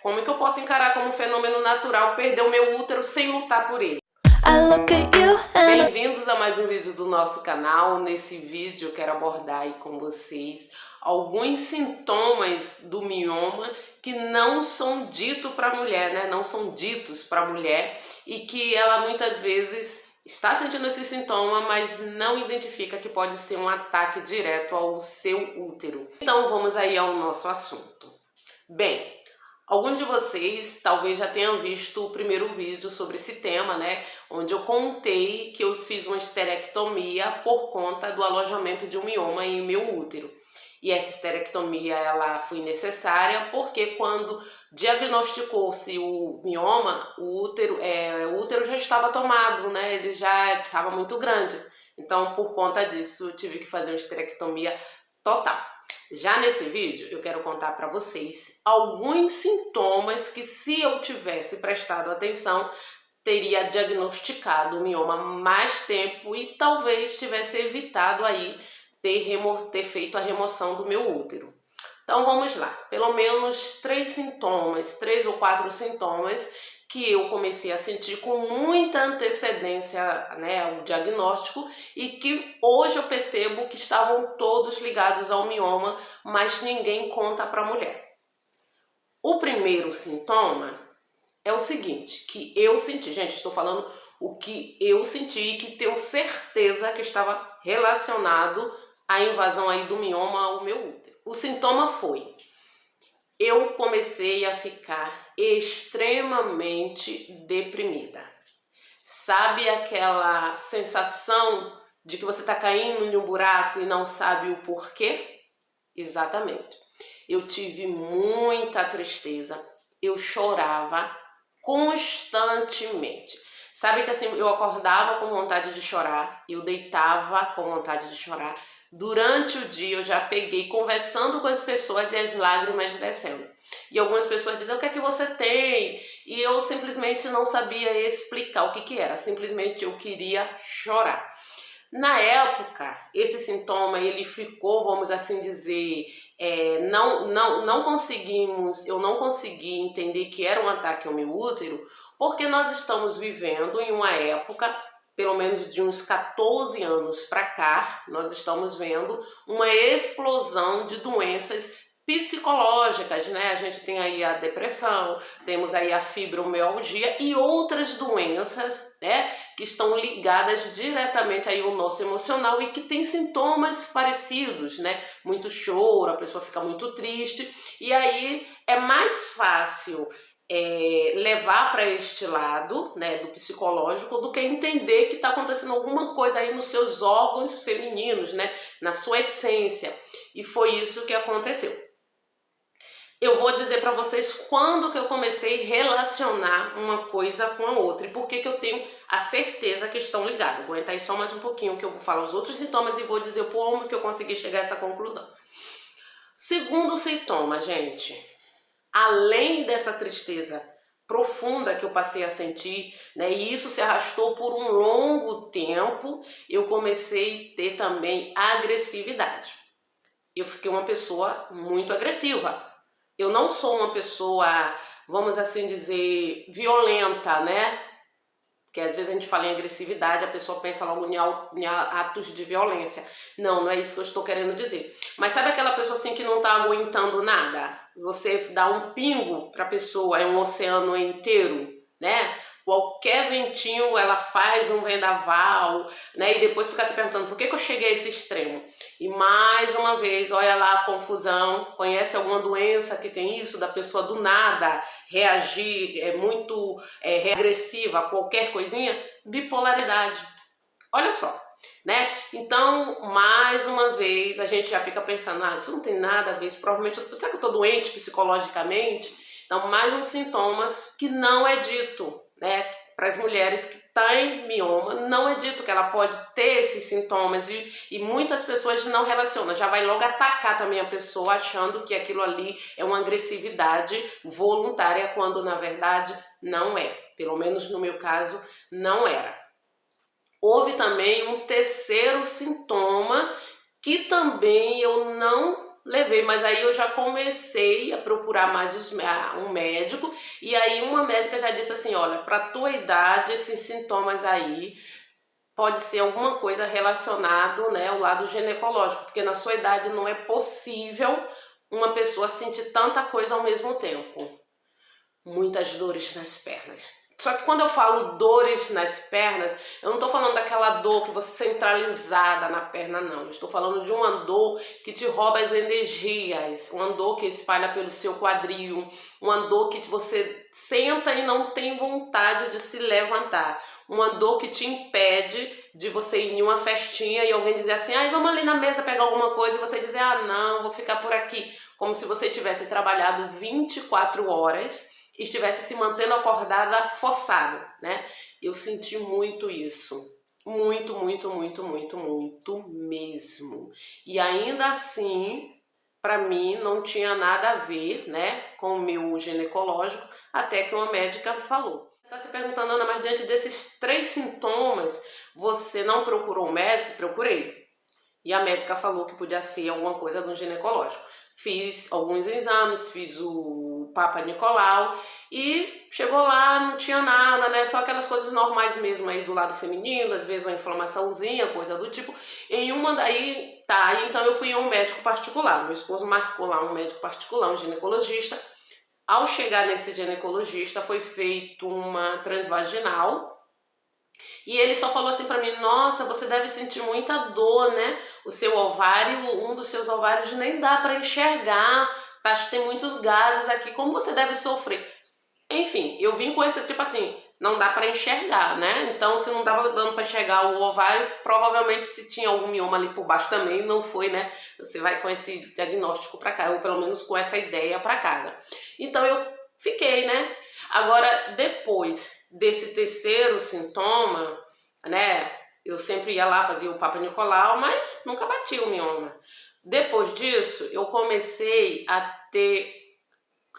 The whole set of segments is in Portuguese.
Como é que eu posso encarar como um fenômeno natural perder o meu útero sem lutar por ele? Bem-vindos a mais um vídeo do nosso canal. Nesse vídeo eu quero abordar aí com vocês alguns sintomas do mioma que não são ditos para a mulher, né? Não são ditos para a mulher e que ela muitas vezes está sentindo esse sintoma, mas não identifica que pode ser um ataque direto ao seu útero. Então vamos aí ao nosso assunto. Bem, alguns de vocês talvez já tenham visto o primeiro vídeo sobre esse tema, né? Onde eu contei que eu fiz uma esterectomia por conta do alojamento de um mioma em meu útero. E essa esterectomia ela foi necessária porque quando diagnosticou-se o mioma, o útero já estava tomado, né? Ele já estava muito grande. Então, por conta disso, eu tive que fazer uma esterectomia total. Já nesse vídeo, eu quero contar para vocês alguns sintomas que, se eu tivesse prestado atenção, teria diagnosticado o mioma mais tempo e talvez tivesse evitado aí ter feito a remoção do meu útero. Então vamos lá, pelo menos 3 ou 4 sintomas que eu comecei a sentir com muita antecedência, né, o diagnóstico, e que hoje eu percebo que estavam todos ligados ao mioma, mas ninguém conta para a mulher. O primeiro sintoma é o seguinte, que eu senti, gente, estou falando o que eu senti e que tenho certeza que estava relacionado à invasão aí do mioma ao meu útero. O sintoma foi: eu comecei a ficar extremamente deprimida. Sabe aquela sensação de que você está caindo em um buraco e não sabe o porquê? Exatamente. Eu tive muita tristeza, eu chorava constantemente. Sabe que assim, eu acordava com vontade de chorar, eu deitava com vontade de chorar. Durante o dia eu já peguei conversando com as pessoas e as lágrimas descendo. E algumas pessoas dizem: o que é que você tem? E eu simplesmente não sabia explicar o que era, simplesmente eu queria chorar. Na época, esse sintoma ele ficou, vamos assim dizer, eu não consegui entender que era um ataque ao meu útero, porque nós estamos vivendo em uma época, pelo menos de uns 14 anos para cá, nós estamos vendo uma explosão de doenças psicológicas, né? A gente tem aí a depressão, temos aí a fibromialgia e outras doenças, né, que estão ligadas diretamente aí ao nosso emocional e que tem sintomas parecidos, né? Muito choro, a pessoa fica muito triste e aí é mais fácil levar para este lado, né, do psicológico, do que entender que está acontecendo alguma coisa aí nos seus órgãos femininos, né, na sua essência. E foi isso que aconteceu. Eu vou dizer para vocês quando que eu comecei a relacionar uma coisa com a outra e por que eu tenho a certeza que estão ligados. Aguenta aí só mais um pouquinho que eu vou falar os outros sintomas e vou dizer como que eu consegui chegar a essa conclusão. Segundo sintoma, gente, além dessa tristeza profunda que eu passei a sentir, né, e isso se arrastou por um longo tempo, eu comecei a ter também agressividade. Eu fiquei uma pessoa muito agressiva. Eu não sou uma pessoa, vamos assim dizer, violenta, né? Porque às vezes a gente fala em agressividade, a pessoa pensa logo em atos de violência. Não, não é isso que eu estou querendo dizer. Mas sabe aquela pessoa assim que não está aguentando nada? Você dá um pingo para a pessoa, é um oceano inteiro, né? Qualquer ventinho ela faz um vendaval, né? E depois fica se perguntando por que eu cheguei a esse extremo. E mais uma vez, olha lá a confusão. Conhece alguma doença que tem isso, da pessoa do nada reagir muito agressiva a qualquer coisinha? Bipolaridade. Olha só, né? Então, mais uma vez, a gente já fica pensando: isso não tem nada a ver, isso provavelmente, será que eu tô doente psicologicamente? Então, mais um sintoma que não é dito, né? Para as mulheres que têm mioma, não é dito que ela pode ter esses sintomas e muitas pessoas não relacionam, já vai logo atacar também a pessoa achando que aquilo ali é uma agressividade voluntária, quando na verdade não é. Pelo menos no meu caso, não era. Houve também um terceiro sintoma que também eu não levei, mas aí eu já comecei a procurar mais um médico, e aí uma médica já disse assim, olha, para tua idade, esses sintomas aí, pode ser alguma coisa relacionada, né, ao lado ginecológico, porque na sua idade não é possível uma pessoa sentir tanta coisa ao mesmo tempo. Muitas dores nas pernas. Só que quando eu falo dores nas pernas, eu não estou falando daquela dor que você centralizada na perna, não. Eu estou falando de uma dor que te rouba as energias, uma dor que espalha pelo seu quadril, uma dor que você senta e não tem vontade de se levantar, uma dor que te impede de você ir em uma festinha e alguém dizer assim, ai, vamos ali na mesa pegar alguma coisa, e você dizer, ah, não, vou ficar por aqui, como se você tivesse trabalhado 24 horas e estivesse se mantendo acordada forçado, né? Eu senti muito isso. Muito, muito, muito, muito, muito mesmo. E ainda assim, para mim, não tinha nada a ver, né, com o meu ginecológico, até que uma médica falou. Tá se perguntando, Ana, mas diante desses 3 sintomas, você não procurou um médico? Procurei. E a médica falou que podia ser alguma coisa do ginecológico. Fiz alguns exames, fiz o Papa Nicolau e chegou lá, não tinha nada, né? Só aquelas coisas normais mesmo aí do lado feminino, às vezes uma inflamaçãozinha, coisa do tipo. Em uma daí, tá, então eu fui em um médico particular. Meu esposo marcou lá um médico particular, um ginecologista. Ao chegar nesse ginecologista, foi feito uma transvaginal. E ele só falou assim pra mim, nossa, você deve sentir muita dor, né? O seu ovário, um dos seus ovários nem dá pra enxergar, acho que tem muitos gases aqui, como você deve sofrer? Enfim, eu vim com esse tipo assim, não dá pra enxergar, né? Então, se não dava dando pra enxergar o ovário, provavelmente se tinha algum mioma ali por baixo também, não foi, né? Você vai com esse diagnóstico pra cá, ou pelo menos com essa ideia pra casa. Então, eu fiquei, né? Agora, depois desse terceiro sintoma, né, eu sempre ia lá, fazia o Papa Nicolau, mas nunca bati o mioma. Depois disso, eu comecei a ter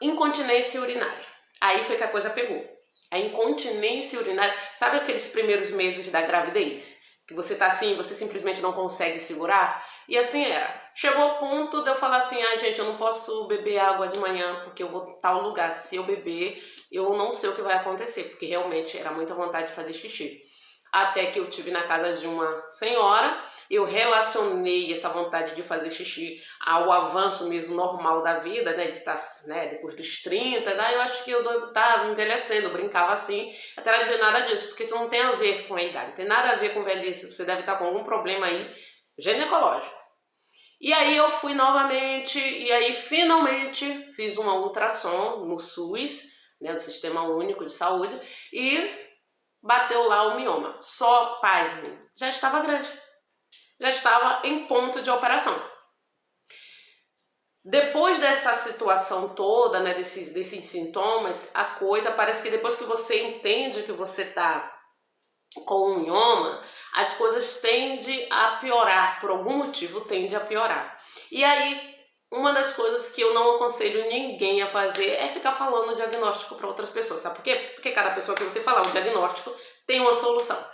incontinência urinária. Aí foi que a coisa pegou. A incontinência urinária, sabe aqueles primeiros meses da gravidez? Que você tá assim, você simplesmente não consegue segurar? E assim era. Chegou ao ponto de eu falar assim, ah, gente, eu não posso beber água de manhã porque eu vou em tal lugar. Se eu beber, eu não sei o que vai acontecer, porque realmente era muita vontade de fazer xixi. Até que eu tive na casa de uma senhora, eu relacionei essa vontade de fazer xixi ao avanço mesmo normal da vida, né, de estar, né, depois dos 30, eu acho que eu devo estar envelhecendo, eu brincava assim, até ela dizer nada disso, porque isso não tem a ver com a idade, não tem nada a ver com velhice, você deve estar com algum problema aí ginecológico. E aí eu fui novamente, e aí finalmente fiz uma ultrassom no SUS, né, do Sistema Único de Saúde, e bateu lá o mioma. Só, pasmem, já estava grande. Já estava em ponto de operação. Depois dessa situação toda, né, desses sintomas, a coisa parece que depois que você entende que você está com um mioma, as coisas tendem a piorar, por algum motivo tende a piorar. E aí, uma das coisas que eu não aconselho ninguém a fazer é ficar falando o diagnóstico para outras pessoas, sabe por quê? Porque cada pessoa que você falar o diagnóstico tem uma solução.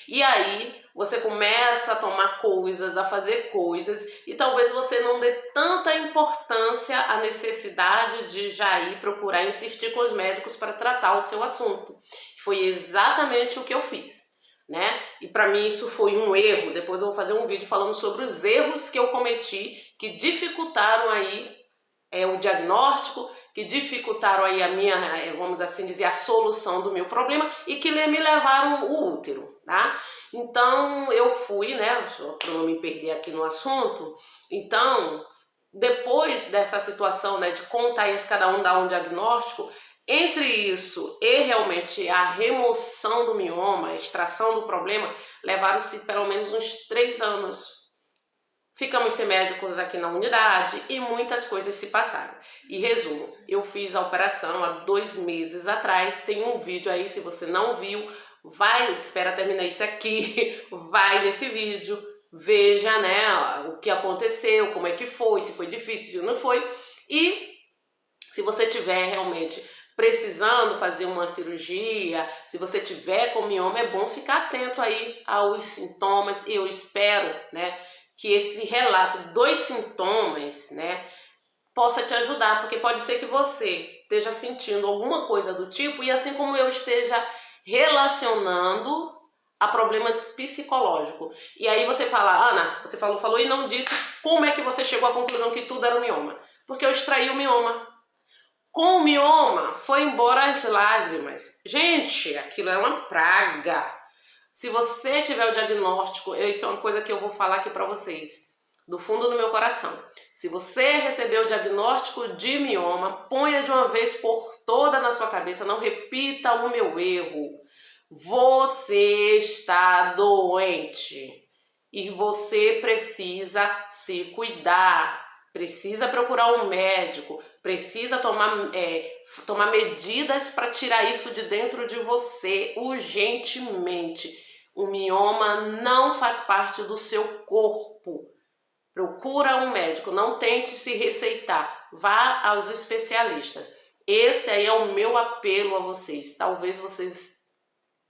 E aí, você começa a tomar coisas, a fazer coisas, e talvez você não dê tanta importância à necessidade de já ir procurar insistir com os médicos para tratar o seu assunto. Foi exatamente o que eu fiz, né? E para mim isso foi um erro. Depois eu vou fazer um vídeo falando sobre os erros que eu cometi, que dificultaram aí o diagnóstico, que dificultaram aí a minha, vamos assim dizer, a solução do meu problema e que me levaram o útero, tá? Então eu fui, né, para não me perder aqui no assunto, então depois dessa situação, né, de contar isso, cada um dar um diagnóstico, entre isso e realmente a remoção do mioma, a extração do problema, levaram-se pelo menos uns 3 anos. Ficamos sem médicos aqui na unidade e muitas coisas se passaram. E resumo, eu fiz a operação há 2 meses atrás, tem um vídeo aí, se você não viu, vai, espera terminar isso aqui, vai nesse vídeo, veja, né, o que aconteceu, como é que foi, se foi difícil, se não foi. E se você tiver realmente precisando fazer uma cirurgia, se você tiver com mioma, é bom ficar atento aí aos sintomas. Eu espero, né, que esse relato dos sintomas, né, possa te ajudar, porque pode ser que você esteja sentindo alguma coisa do tipo e assim como eu esteja relacionando a problemas psicológicos. E aí você fala, Ana, você falou e não disse como é que você chegou à conclusão que tudo era um mioma. Porque eu extraí o mioma. Com o mioma, foi embora as lágrimas. Gente, aquilo é uma praga. Se você tiver o diagnóstico, isso é uma coisa que eu vou falar aqui pra vocês, do fundo do meu coração. Se você recebeu o diagnóstico de mioma, ponha de uma vez por toda na sua cabeça, não repita o meu erro. Você está doente e você precisa se cuidar. Precisa procurar um médico, precisa tomar medidas para tirar isso de dentro de você urgentemente. O mioma não faz parte do seu corpo. Procura um médico, não tente se receitar, vá aos especialistas. Esse aí é o meu apelo a vocês. Talvez vocês,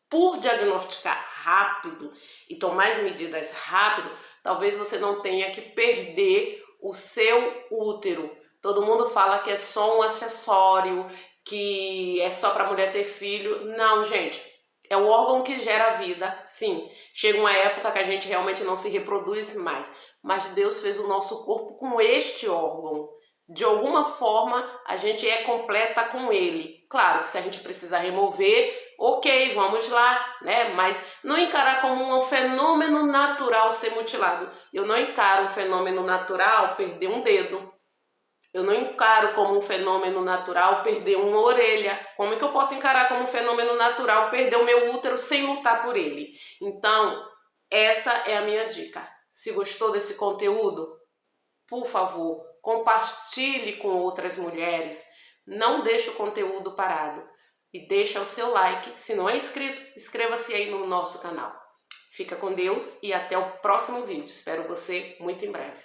por diagnosticar rápido e tomar as medidas rápido, talvez você não tenha que perder o seu útero. Todo mundo fala que é só um acessório, que é só para mulher ter filho. Não, gente, é o órgão que gera a vida, sim. Chega uma época que a gente realmente não se reproduz mais, mas Deus fez o nosso corpo com este órgão. De alguma forma, a gente é completa com ele. Claro que se a gente precisar remover, ok, vamos lá, né? Mas não encarar como um fenômeno natural ser mutilado. Eu não encaro um fenômeno natural perder um dedo. Eu não encaro como um fenômeno natural perder uma orelha. Como é que eu posso encarar como um fenômeno natural perder o meu útero sem lutar por ele? Então, essa é a minha dica. Se gostou desse conteúdo, por favor, compartilhe com outras mulheres. Não deixe o conteúdo parado. E deixa o seu like. Se não é inscrito, inscreva-se aí no nosso canal. Fica com Deus e até o próximo vídeo. Espero você muito em breve.